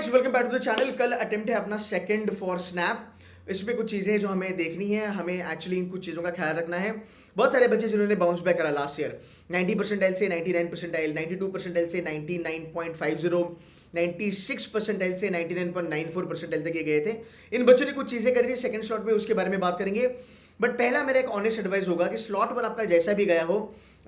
Welcome back to the channel. कल attempt है अपना सेकंड फॉर स्नैप। इसमें कुछ चीज़ें जो हमें देखनी है, हमें एक्चुअली इन कुछ चीज़ों का ख्याल रखना है। बहुत सारे बच्चे जिन्होंने बाउंस बैक करा लास्ट ईयर, 90 परसेंटाइल से 99 परसेंटाइल, 92 परसेंटाइल से 99.50, 96 परसेंटाइल से 99.94 परसेंटाइल तक ये गए थे। इन बच्चों ने कुछ चीज़ें करी थी सेकंड स्लॉट में, उसके बारे में बात करेंगे। बट पहला मेरा एक ऑनेस्ट एडवाइस होगा कि स्लॉट 1 आपका जैसा भी गया हो,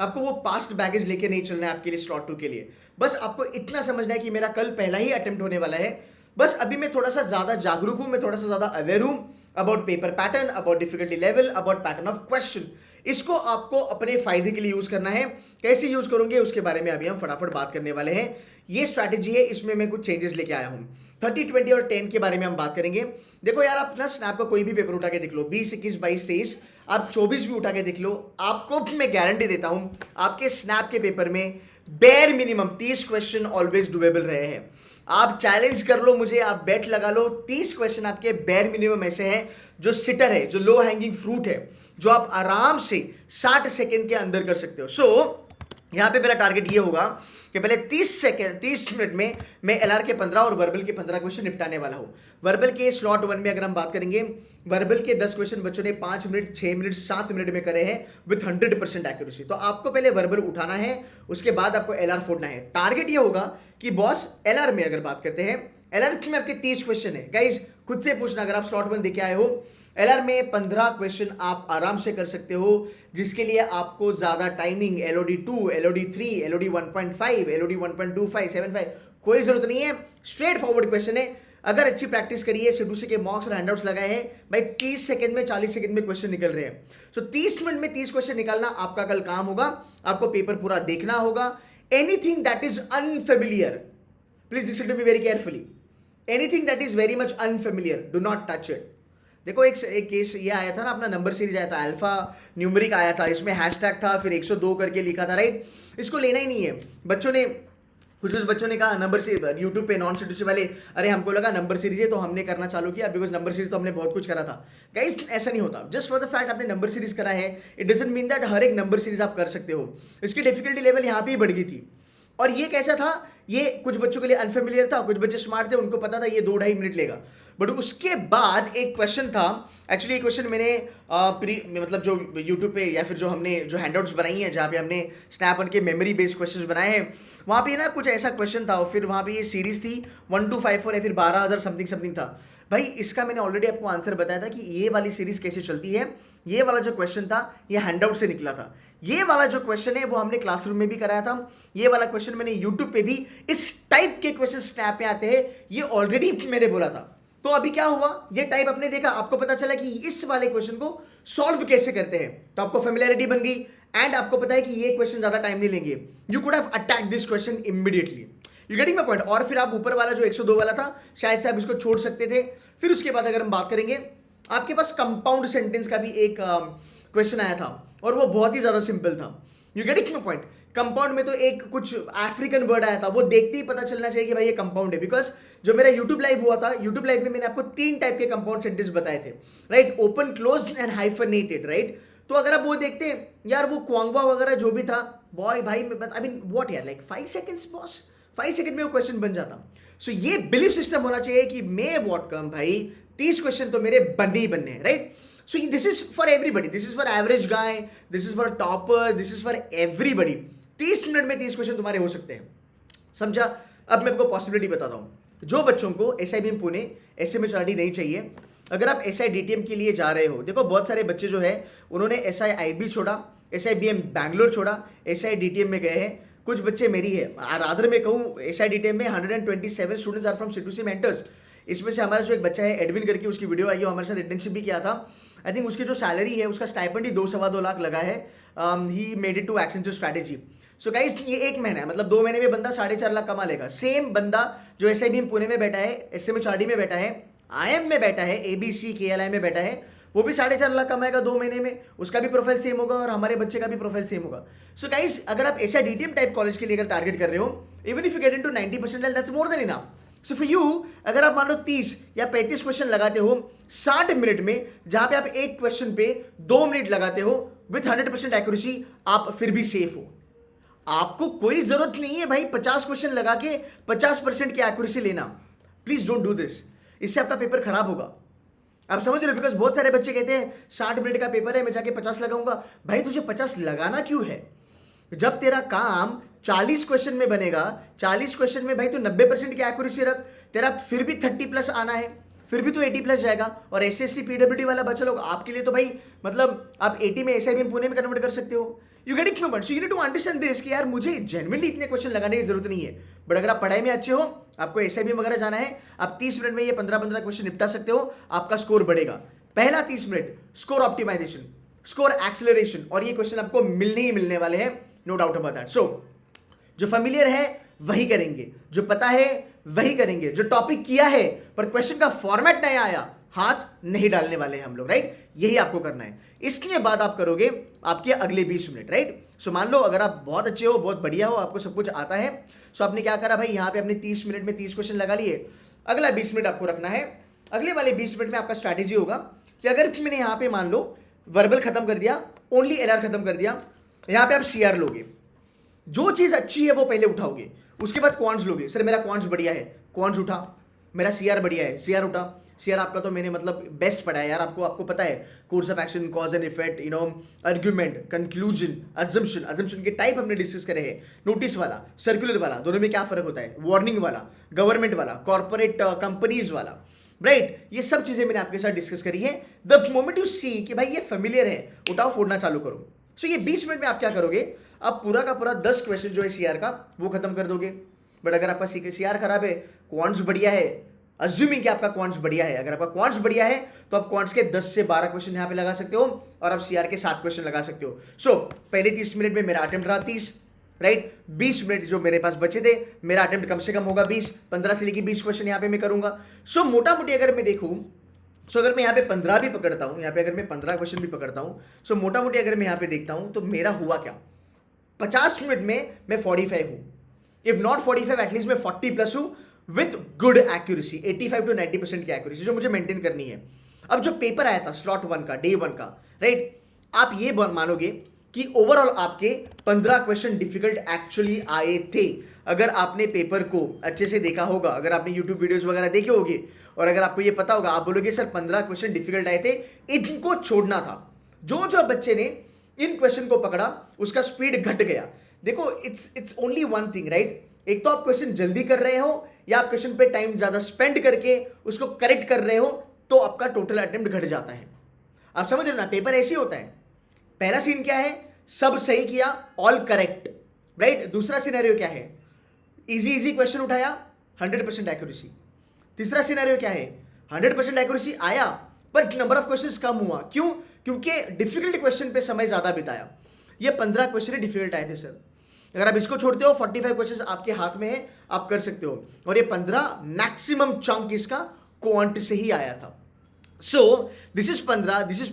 आपको वो पास्ट बैगेज लेके नहीं चलना है आपके लिए स्लॉट 2 के लिए। बस आपको इतना समझना है कि मेरा कल पहला ही अटेम्प्ट होने वाला है। बस अभी मैं थोड़ा सा ज्यादा जागरूक हूं, मैं थोड़ा सा ज्यादा अवेयर हूं about paper pattern, about difficulty level, about pattern of question. इसको आपको अपने फायदे के लिए यूज करना है। कैसे यूज करोगे उसके बारे में अभी हम फटाफट बात करने वाले हैं। ये स्ट्रैटेजी है, इसमें मैं कुछ चेंजेस लेके आया हूं। 30, 20 और 10 के बारे में हम बात करेंगे। देखो यार, आप ना स्नैप का कोई भी पेपर उठा के देख लो, 20, 21, 22, 23, आप 24 भी उठा के देख लो, आपको मैं गारंटी देता हूं आपके स्नैप के पेपर में bare minimum 30 question always doable रहे हैं। आप चैलेंज कर लो मुझे, आप बेट लगा लो, 30 क्वेश्चन आपके बेयर मिनिमम ऐसे हैं जो सिटर है, जो लो हैंगिंग फ्रूट है, जो आप आराम से 60 सेकेंड के अंदर कर सकते हो। यहां पे मेरा टारगेट ये होगा कि पहले 30 मिनट में मैं एलआर के 15 और वर्बल के 15 क्वेश्चन निपटाने वाला हूं। वर्बल के स्लॉट 1 में अगर हम बात करेंगे, वर्बल के 10 क्वेश्चन बच्चों ने 5 मिनट, 6 मिनट, 7 मिनट में करे हैं विथ 100% एक्यूरेसी। तो आपको पहले वर्बल उठाना है, उसके बाद आपको एलआर फोड़ना है। टारगेट ये होगा कि बॉस एलआर में अगर बात करते हैं, एलआर में आपके 30 क्वेश्चन है। गाइज खुद से पूछना, अगर आप स्लॉट 1 देके आए हो, एलआर में 15 क्वेश्चन आप आराम से कर सकते हो, जिसके लिए आपको ज्यादा timing Elodie 2, Elodie 3, Elodie 1.5, Elodie 1.25, 75 कोई जरूरत नहीं है। स्ट्रेट फॉरवर्ड क्वेश्चन है। अगर अच्छी प्रैक्टिस करिए, सीडूसी के मॉक्स और हैंडआउट्स लगाए हैं भाई, 30 सेकंड में 40 सेकंड में क्वेश्चन निकल रहे हैं। सो 30 मिनट में 30 क्वेश्चन निकालना आपका कल काम होगा। आपको पेपर पूरा देखना होगा। Anything that is unfamiliar, please listen to me very carefully. Anything that is very much unfamiliar, do not touch it. देखो एक केस ये आया था ना, अपना नंबर सीरीज आया था, अल्फा न्यूमेरिक आया था, इसमें हैशटैग था, फिर 102 करके लिखा था, राइट। इसको लेना ही नहीं है। बच्चों ने कुछ बच्चों ने कहा नंबर सीरीज, यूट्यूब पे नॉन सीडूसी वाले, अरे हमको लगा नंबर सीरीज है तो हमने करना चालू किया, बिकॉज नंबर सीरीज तो हमने बहुत कुछ करा था। गाइस ऐसा नहीं होता। जस्ट फॉर द फैक्ट आपने नंबर सीरीज करा है, इट डजंट मीन दैट हर एक नंबर सीरीज आप कर सकते हो। इसकी डिफिकल्टी लेवल यहाँ पे ही बढ़ गई थी। और ये कैसा था, ये कुछ बच्चों के लिए अनफेमिलियर था, कुछ बच्चे स्मार्ट थे, उनको पता था ये 2-2.5 मिनट लेगा। बट उसके बाद एक क्वेश्चन था, एक्चुअली ये क्वेश्चन मैंने मतलब जो यूट्यूब पे या फिर जो हमने जो हैंडआउट्स बनाई हैं, जहाँ पे हमने स्नैप वन के मेमोरी बेस्ड क्वेश्चंस बनाए हैं, वहाँ पे ना कुछ ऐसा क्वेश्चन था। और फिर वहाँ पे ये सीरीज थी 1254 या फिर 12,000 समथिंग था। भाई इसका मैंने ऑलरेडी आपको आंसर बताया था कि ये वाली सीरीज कैसे चलती है। ये वाला जो क्वेश्चन था ये हैंडआउट से निकला था। ये वाला जो क्वेश्चन है वो हमने क्लासरूम में भी कराया था। ये वाला क्वेश्चन मैंने यूट्यूब पे भी, इस टाइप के क्वेश्चन स्नैप में आते हैं, ये ऑलरेडी मैंने बोला था। तो अभी क्या हुआ, ये टाइप आपने देखा, आपको पता चला कि इस वाले क्वेश्चन को सॉल्व कैसे करते हैं, तो आपको फेमिलियरिटी बन गई। एंड आपको पता है कि ये क्वेश्चन ज्यादा टाइम नहीं लेंगे। You could have attacked this question immediately. You getting my point. और फिर आप ऊपर वाला जो 102 वाला था, शायद से आप इसको छोड़ सकते थे। फिर उसके बाद अगर हम बात करेंगे, आपके पास कंपाउंड सेंटेंस का भी एक क्वेश्चन आया था, और वो बहुत ही ज्यादा सिंपल था। You getting my point. Compound में तो एक कुछ अफ्रीकन वर्ड आया था, वो देखते ही पता चलना चाहिए कि भाई ये कंपाउंड है। बिकॉज जो मेरा यूट्यूब लाइव हुआ था, यूट्यूब लाइव में मैंने आपको 3 टाइप के कंपाउंड सेंटेंस बताए थे, right. Open, close and hyphenated, right. तो अगर आप वो देखते हैं यार, वो क्वांगवा वगैरह जो भी था, बॉय भाई आई मीन व्हाट यार, लाइक 5 सेकंड्स बॉस, 5 सेकंड में वो क्वेश्चन बन जाता। सो ये बिलीफ सिस्टम होना चाहिए कि मे व्हाट कम भाई, 30 क्वेश्चन तो मेरे बनने ही बनने हैं, right. So this is for everybody, this is for average guy, this is for topper, this is for everybody. 30 minute में 30 क्वेश्चन तुम्हारे हो सकते हैं, समझा। अब मैं आपको पॉसिबिलिटी बताता हूं। जो बच्चों को SIBM पुणे SMHRD नहीं चाहिए, अगर आप SIDTM के लिए जा रहे हो, देखो बहुत सारे बच्चे जो है उन्होंने SIIB छोड़ा, SIBM बैंगलोर छोड़ा, SIDTM में गए हैं। कुछ बच्चे मेरी है, रादर में कहूँ SIDTM में 127 students are from C2C mentors. इसमें से हमारा जो एक बच्चा है एडविन करके, उसकी वीडियो आई है, हमारे साथ इंटर्नशिप भी किया था। आई थिंक उसकी जो सैलरी है, उसका स्टाइपेंड ही 2-2.25 लाख लगा है। He made it to Accenture strategy. So guys ये 1 महीना है, मतलब 2 महीने में बंदा 4.5 लाख कमा लेगा। सेम बंदा जो SIBM पुणे में बैठा है, SMHRD में बैठा है, IM में बैठा है, ABC KLI में बैठा है, वो भी 4.5 लाख कमाएगा 2 महीने में। उसका भी प्रोफाइल सेम होगा और हमारे बच्चे का भी प्रोफाइल सेम होगा। सो गाइस अगर आप SIDTM टाइप कॉलेज के लिए अगर टारगेट कर रहे हो, even if you get into 90% that's more than enough. So for you, अगर आप मान लो 30 या 35 क्वेश्चन लगाते हो 60 मिनट में, जहां पे आप एक क्वेश्चन पे 2 मिनट लगाते हो विथ 100% एक्यूरेसी, आप फिर भी सेफ हो। आपको कोई जरूरत नहीं है भाई 50 क्वेश्चन लगा के 50% की एक्यूरेसी लेना। प्लीज डोंट डू दिस, इससे आपका पेपर खराब होगा। आप समझ रहे हो? बिकॉज बहुत सारे बच्चे कहते हैं 60 मिनट का पेपर है, मैं जाके 50 लगाऊंगा। भाई तुझे 50 लगाना क्यों है? जब तेरा काम 40 क्वेश्चन में बनेगा, 40 क्वेश्चन में भाई तो 90% की एक्यूरेसी रख, तेरा फिर भी 30 प्लस आना है, फिर भी तो 80 प्लस जाएगा। और एसएससी पीडब्ल्यूडी वाला बच्चा लोग आपके लिए तो भाई मतलब आप 80 में एसआईबीएम पुणे में कन्वर्ट कर सकते हो। यू गेट इट क्यों? So you need to understand this कि यार मुझे जेन्युइनली इतने क्वेश्चन लगाने की जरूरत नहीं है। बट अगर आप पढ़ाई में अच्छे हो, आपको एसआईबीएम वगैरह जाना है, आप 30 मिनट में ये 15-15 क्वेश्चन निपटा सकते हो, आपका स्कोर बढ़ेगा। पहला 30 minute score optimisation, score acceleration, और ये क्वेश्चन आपको मिलने ही मिलने वाले हैं, no doubt about that. So जो फेमिलियर है वही करेंगे, जो पता है वही करेंगे, जो टॉपिक किया है पर क्वेश्चन का फॉर्मेट नहीं आया, हाथ नहीं डालने वाले हैं हम लोग, राइट? यही आपको करना है। इसके बाद आप करोगे आपके अगले 20 मिनट, राइट? सो मान लो अगर आप बहुत अच्छे हो, बहुत बढ़िया हो, आपको सब कुछ आता है, सो आपने क्या करा भाई, यहाँ पे अपने 30 मिनट में 30 क्वेश्चन लगा लिए। अगला 20 मिनट आपको रखना है। अगले वाले 20 मिनट में आपका स्ट्रैटेजी होगा कि अगर मैंने यहाँ पे मान लो वर्बल खत्म कर दिया, ओनली एलआर खत्म कर दिया, यहाँ पे आप सीआर लोगे, जो चीज अच्छी है वो पहले उठाओगे, उसके बाद क्वांट्स लोगे। सर मेरा क्वांट्स बढ़िया है, क्वांट्स उठा। मेरा सीआर बढ़िया है, सीआर उठा। सीआर आपका तो मैंने मतलब बेस्ट पढ़ा है यार, आपको पता है course of action, cause and effect, you know, argument, conclusion, assumption, assumption के टाइप हमने डिस्कस करे हैं। नोटिस वाला, सर्कुलर वाला, दोनों में क्या फर्क होता है, वार्निंग वाला, गवर्नमेंट वाला, कॉर्पोरेट कंपनीज वाला, राइट? ये सब चीजें मैंने आपके साथ डिस्कस करी है। द मोमेंट यू सी कि भाई ये फेमिलियर है, उठाओ फोड़ना चालू करो। सो ये 20 मिनट में आप क्या करोगे, आप पूरा का पूरा 10 क्वेश्चन जो है सीआर का वो खत्म कर दोगे। बट अगर आपका सीआर खराब है, क्वांट्स बढ़िया है, अज्यूमिंग कि आपका क्वांट्स बढ़िया है, अगर आपका क्वांट्स बढ़िया है तो आप क्वांट्स के 10 से 12 क्वेश्चन यहां पे लगा सकते हो, और आप सीआर के 7 क्वेश्चन लगा सकते हो। सो पहले 30 मिनट में मेरा अटेम्प्ट रहा 30, राइट? 20 मिनट जो मेरे पास बचे थे, मेरा अटेम्प्ट कम से कम होगा 20, 15 से लेकर 20 क्वेश्चन यहाँ पे मैं करूंगा। सो मोटा मोटी अगर मैं देखूं, सो अगर मैं यहाँ पे 15 भी पकड़ता हूँ, यहाँ पे अगर मैं 15 क्वेश्चन भी पकड़ता हूँ, सो मोटा मोटी अगर मैं यहाँ पे देखता हूँ तो मेरा हुआ क्या, 50 मिनट में मैं 45 हूँ, इफ नॉट 45 एटलीस्ट मैं 40 प्लस हूँ, विथ गुड एक्यूरेसी, 85 to 90% की एक्यूरेसी जो मुझे मेंटेन करनी है। अब जो पेपर आया था स्लॉट 1 का, डे 1 का, राइट? आप ये मानोगे कि ओवरऑल आपके 15 क्वेश्चन डिफिकल्ट एक्चुअली आए थे। अगर आपने पेपर को अच्छे से देखा होगा, अगर आपने यूट्यूब वीडियोस वगैरह देखे होंगे, और अगर आपको ये पता होगा, आप बोलोगे सर 15 क्वेश्चन डिफिकल्ट आए थे, इनको छोड़ना था। जो जो बच्चे ने इन क्वेश्चन को पकड़ा उसका स्पीड घट गया। देखो it's only one thing, right? एक तो आप क्वेश्चन जल्दी कर रहे हो, या आप क्वेश्चन पे टाइम ज्यादा स्पेंड करके उसको करेक्ट कर रहे हो, तो आपका टोटल अटेम्प्ट घट जाता है। आप समझ रहे ना, पेपर ऐसे होता है। पहला सीन क्या है, सब सही किया, ऑल करेक्ट, राइट? दूसरा सिनेरियो क्या है, इजी क्वेश्चन उठाया, 100% एक्यूरेसी। तीसरा सिनेरियो क्या है, 100% एक्यूरेसी आया पर नंबर ऑफ क्वेश्चंस कम हुआ। क्यों? क्योंकि डिफिकल्ट क्वेश्चन पे समय ज्यादा बिताया। ये 15 क्वेश्चन डिफिकल्ट आए थे सर। अगर आप इसको छोड़ते हो, 45 क्वेश्चंस आपके हाथ में है, आप कर सकते हो। और ये 15 मैक्सिमम चंक इसका क्वांट से ही आया था। सो दिस इज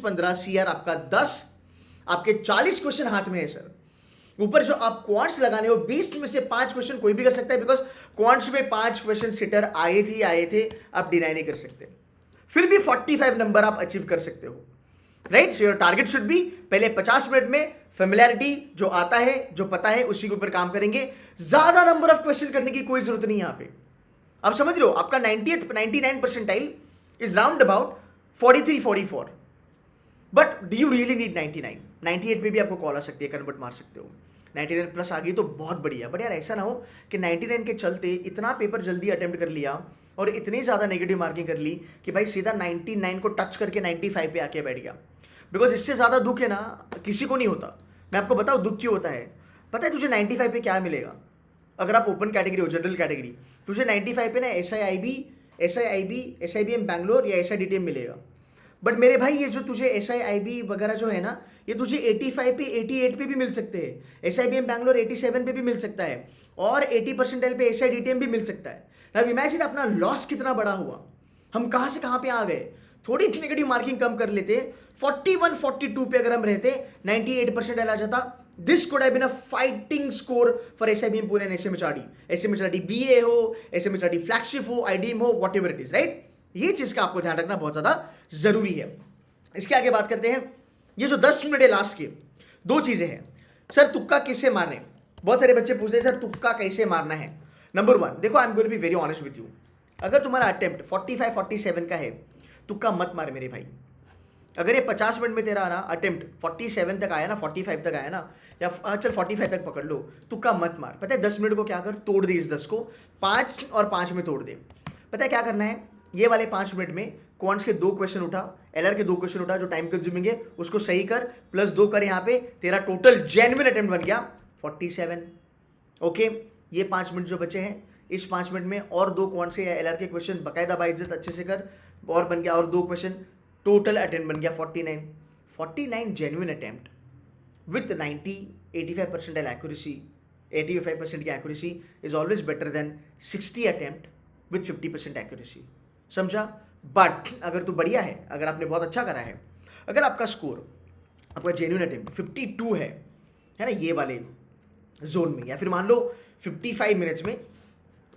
15 सीआर आपका 10, आपके 40 क्वेश्चन हाथ में है सर। ऊपर जो आप क्वांट्स लगाने हो, 20 में से 5 क्वेश्चन कोई भी कर सकता है, बिकॉज क्वांट्स में 5 क्वेश्चन सिटर आए थे, आप डिनाई नहीं कर सकते। फिर भी 45 नंबर आप अचीव कर सकते हो, right? So your target should be, पहले 50 मिनट में फेमिलियरिटी जो आता है, जो पता है, उसी के ऊपर काम करेंगे। ज्यादा नंबर ऑफ क्वेश्चन करने की कोई जरूरत नहीं यहां पे। आप समझ रहे हो, आपका 99 percentile is round about 43-44, but do you really need 99? 98 पे भी आपको कॉल आ सकती है, कन्वर्ट मार सकते हो। 99 प्लस आ गई तो बहुत बढ़िया। बट यार ऐसा ना हो कि 99 के चलते इतना पेपर जल्दी अटेम्प्ट कर लिया और इतनी ज़्यादा नेगेटिव मार्किंग कर ली कि भाई सीधा 99 को टच करके 95 पे आके बैठ गया। बिकॉज इससे ज़्यादा दुख है ना किसी को नहीं होता। मैं आपको बताऊँ दुख क्यों होता है। पता है तुझे 95 पे क्या मिलेगा? अगर आप ओपन कैटेगरी हो, जनरल कैटेगरी, तुझे 95 पे ना SIIB बैंगलोर या SIDTM मिलेगा। बट मेरे भाई ये जो तुझे SIIB वगैरह जो है ना, ये तुझे 85 पे 88 पे भी मिल सकते हैं। SIBM बैंगलोर 87 पे भी मिल सकता है, और 80 परसेंटाइल पे SIDTM भी मिल सकता है। अब इमेजिन अपना लॉस कितना बड़ा हुआ, हम कहाँ से कहाँ पे आ गए। थोड़ी नेगेटिव मार्किंग कम कर लेते, 41-42 पे अगर हम रहते, 98 परसेंटाइल आ जाता, this could have been a fighting score for SIBM Pune and SMHRD BA हो, SMHRD फ्लैगशिप हो, IDM हो, whatever it is, right? ये चीज का आपको ध्यान रखना बहुत ज्यादा जरूरी है। इसके आगे बात करते हैं। ये जो 10 मिनट है लास्ट के, दो चीजें हैं। सर तुक्का किससे मारना है? बहुत सारे बच्चे पूछते हैं सर तुक्का कैसे मारना है। नंबर 1, देखो I am going to be very honest with you. अगर तुम्हारा अटेम्प्ट 45 47 का है, तुक्का मत मार मेरे भाई। अगर ये 50 मिनट में तेरा ना अटेम्प्ट 47 तक आया ना, 45 तक आया ना, या चल 45 तक पकड़ लो, तुक्का मत मार। पता है 10 मिनट को क्या कर, तोड़ दे इस 10 को, 5 और 5 में तोड़ दे। पता है क्या करना है, ये वाले 5 मिनट में क्वांट्स के 2 क्वेश्चन उठा, एलआर के 2 क्वेश्चन उठा जो टाइम कंज्यूमिंग है, उसको सही कर, प्लस 2 कर यहाँ पे, तेरा टोटल जेन्युइन अटेम्प्ट बन गया 47। ओके, ये 5 मिनट जो बचे हैं, इस 5 मिनट में और 2 क्वांट्स के या एलआर के क्वेश्चन बकायदा बाइज्जत अच्छे से कर, और बन गया और 2 क्वेश्चन, टोटल अटेम्प्ट बन गया 49 genuine attempt with 85 percentile accuracy, 85% की accuracy is always better than 60 attempt with 50% accuracy. समझा? बट अगर तू बढ़िया है, अगर आपने बहुत अच्छा करा है, अगर आपका स्कोर, आपका जेन्युइन अटेम्प्ट 52 है ना, ये वाले जोन में, या फिर मान लो 55 मिनट्स में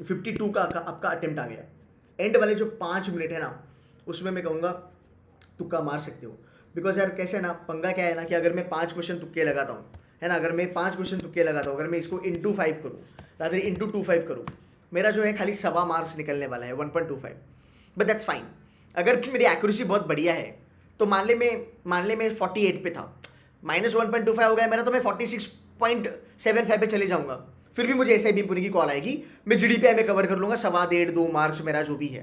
52 का आपका अटेम्प्ट आ गया, एंड वाले जो 5 मिनट है ना, उसमें मैं कहूँगा तुक्का मार सकते हो। बिकॉज यार कैसे है ना, पंगा क्या है ना कि अगर मैं 5 क्वेश्चन तुक्के लगाता हूँ, है ना, अगर मैं 5 क्वेश्चन तुक्के लगाता हूँ, अगर मैं इसको इंटू 5 करूँ, रादर इंटू 25 करूँ, मेरा जो है खाली 1.25 मार्क्स निकलने वाला है, 1.25। But that's fine. अगर मेरी एक्यूरेसी बहुत बढ़िया है तो मान ले मैं 48 पे था, -1.25 हो गया मेरा, तो मैं 46.75 पे चले जाऊँगा, फिर भी मुझे SIB पूरी की कॉल आएगी, मैं GDPI में कवर कर लूँगा, 1.25-2 मार्क्स मेरा जो भी है,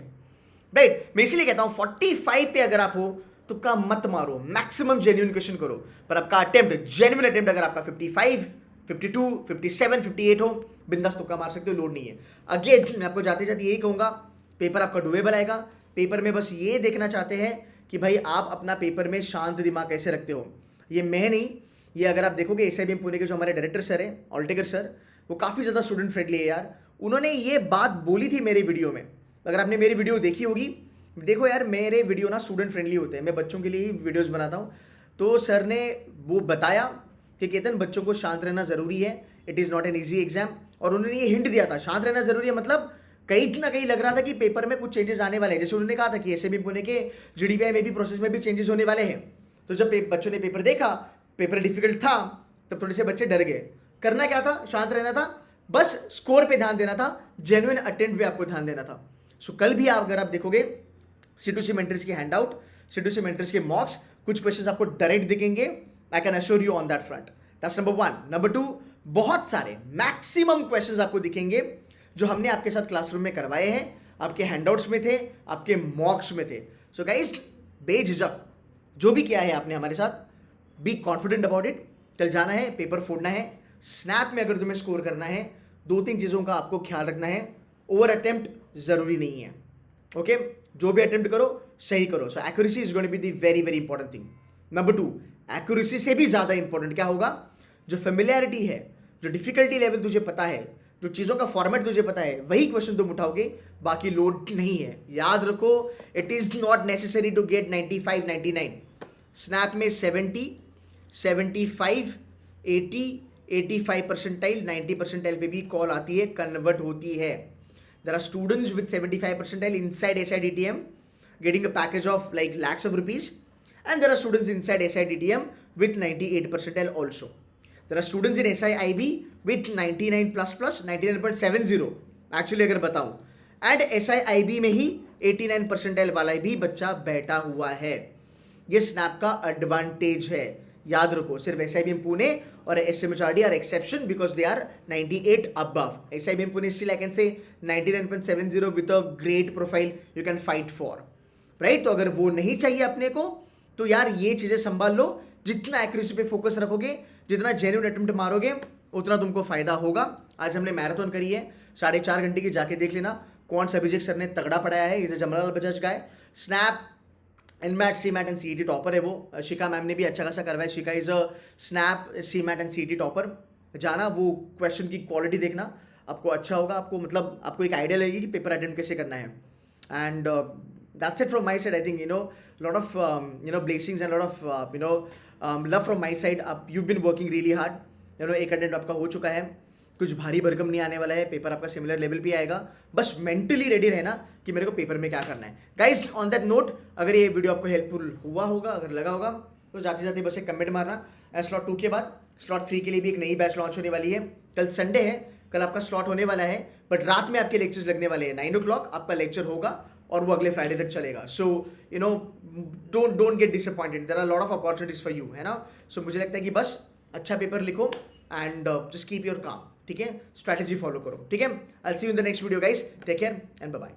राइट। मैं इसीलिए कहता हूँ 45 पे अगर आप हो तो का मत मारो, मैक्सिमम जेन्युइन क्वेश्चन करो, पर आपका अटेम्प्ट, जेन्युइन अटेम्प्ट अगर आपका 55, 52, 57, 58 हो, बिंदास तुक्का मार सकते हो, लोड नहीं है। अगेन मैं आपको जाते जाते यही कहूँगा, पेपर आपका डुएबल आएगा। पेपर में बस ये देखना चाहते हैं कि भाई आप अपना पेपर में शांत दिमाग कैसे रखते हो। ये मैं नहीं, ये अगर आप देखोगे SIBM पुणे के जो हमारे डायरेक्टर सर हैं, ऑल्टेकर सर, वो काफ़ी ज़्यादा स्टूडेंट फ्रेंडली है यार। उन्होंने ये बात बोली थी मेरी वीडियो में, अगर आपने मेरी वीडियो देखी होगी, देखो यार मेरे वीडियो ना स्टूडेंट फ्रेंडली होते हैं, मैं बच्चों के लिए ही वीडियोस बनाता हूँ। तो सर ने वो बताया कि केतन बच्चों को शांत रहना ज़रूरी है, it is not an easy exam, और उन्होंने ये हिंट दिया था शांत रहना ज़रूरी है, मतलब कहीं ना कहीं लग रहा था कि पेपर में कुछ चेंजेस आने वाले हैं। जैसे उन्होंने कहा था कि SIBM पुणे के GDPI में भी प्रोसेस में भी चेंजेस होने वाले हैं। तो जब बच्चों ने पेपर देखा, पेपर डिफिकल्ट था, तब थोड़े से बच्चे डर गए। करना क्या था, शांत रहना था, बस स्कोर पे ध्यान देना था, जेन्युइन अटेम्प्ट पे आपको ध्यान देना था। सो कल भी अगर आप देखोगे C2C मेंटर्स की हैंड आउट, C2C मेंटर्स के मॉक्स, कुछ क्वेश्चंस आपको डायरेक्ट दिखेंगे, I can assure you on that front. That's number 1। Number 2, बहुत सारे मैक्सिमम क्वेश्चंस आपको दिखेंगे जो हमने आपके साथ क्लासरूम में करवाए हैं, आपके हैंडआउट्स में थे, आपके मॉक्स में थे। सो गाइस, बेझिझक जो भी किया है आपने हमारे साथ, बी कॉन्फिडेंट अबाउट इट। कल जाना है, पेपर फोड़ना है। स्नैप में अगर तुम्हें स्कोर करना है, 2-3 चीज़ों का आपको ख्याल रखना है। ओवर अटेम्प्ट ज़रूरी नहीं है, ओके? जो भी अटेम्प्ट करो सही करो। So accuracy is going to be the very very important thing. Number 2, accuracy से भी ज़्यादा इंपॉर्टेंट क्या होगा, जो फेमिलियरिटी है, जो डिफिकल्टी लेवल तुझे पता है, जो चीज़ों का फॉर्मेट तुझे पता है, वही क्वेश्चन तुम उठाओगे, बाकी लोड नहीं है। याद रखो, it is not necessary to get 95, 99। SNAP में 70, 75, 80, 85 परसेंटाइल, 90 परसेंटाइल पे भी कॉल आती है, कन्वर्ट होती है। There are students with 75 percentile inside SIDTM getting a package of like lakhs of rupees, and there are students inside SIDTM with 98 percentile also. There are students in SIIB with 99 plus 99.70 actually अगर बताऊं, and SIIB में ही 89 percentile वाला भी बच्चा बैठा हुआ है। ये स्नैप का एडवांटेज है, याद रखो। सिर्फ SIBM पुणे और SMHRD are exception because they are 98 above. SIBM Pune still I can say 99.70 with a great profile you can fight for, right? तो अगर वो नहीं चाहिए अपने को, तो यार ये चीज़ें संभाल लो। जितना एक्यूरेसी पे फोकस रखोगे, जितना जेन्युइन अटेम्प्ट मारोगे, उतना तुमको फायदा होगा। आज हमने मैराथन करी है 4.5 घंटे की, जाके देख लेना। कौन सा अभिषेक सर ने तगड़ा पढ़ाया है, इसे जमलाल बजाज का है। SNAP, NMAT, CMAT and CET topper है वो। शिखा मैम ने भी अच्छा खासा करवाया। Shikha is a SNAP, CMAT and CET topper. जाना, वो क्वेश्चन की क्वालिटी देखना, आपको अच्छा होगा। आपको मतलब आपको एक आइडिया लगेगी कि पेपर अटेम्प्ट कैसे करना है। And that's it from my side. I think lot of blessings and lot of love from my side. You been working really hard. एक अटेम्प्ट आपका हो चुका है, कुछ भारी भरकम नहीं आने वाला है। पेपर आपका सिमिलर लेवल पे आएगा, बस मेंटली रेडी रहना कि मेरे को पेपर में क्या करना है। गाइस, ऑन दैट नोट, अगर ये वीडियो आपको हेल्पफुल हुआ होगा, अगर लगा होगा, तो जाते जाते बस एक कमेंट मारना। स्लॉट 2 के बाद स्लॉट 3 के लिए भी एक नई बैच लॉन्च होने वाली है। कल संडे है, कल आपका स्लॉट होने वाला है, बट रात में आपके लेक्चर्स लगने वाले हैं। 9 o'clock आपका लेक्चर होगा और वो अगले फ्राइडे तक चलेगा। So you know don't get disappointed, there are lot of opportunities for you, है ना। सो मुझे लगता है कि बस अच्छा पेपर लिखो एंड जस्ट कीप योर काम, ठीक है, स्ट्रैटेजी फॉलो करो, ठीक है। I will see you in the next video guys, take care and bye bye.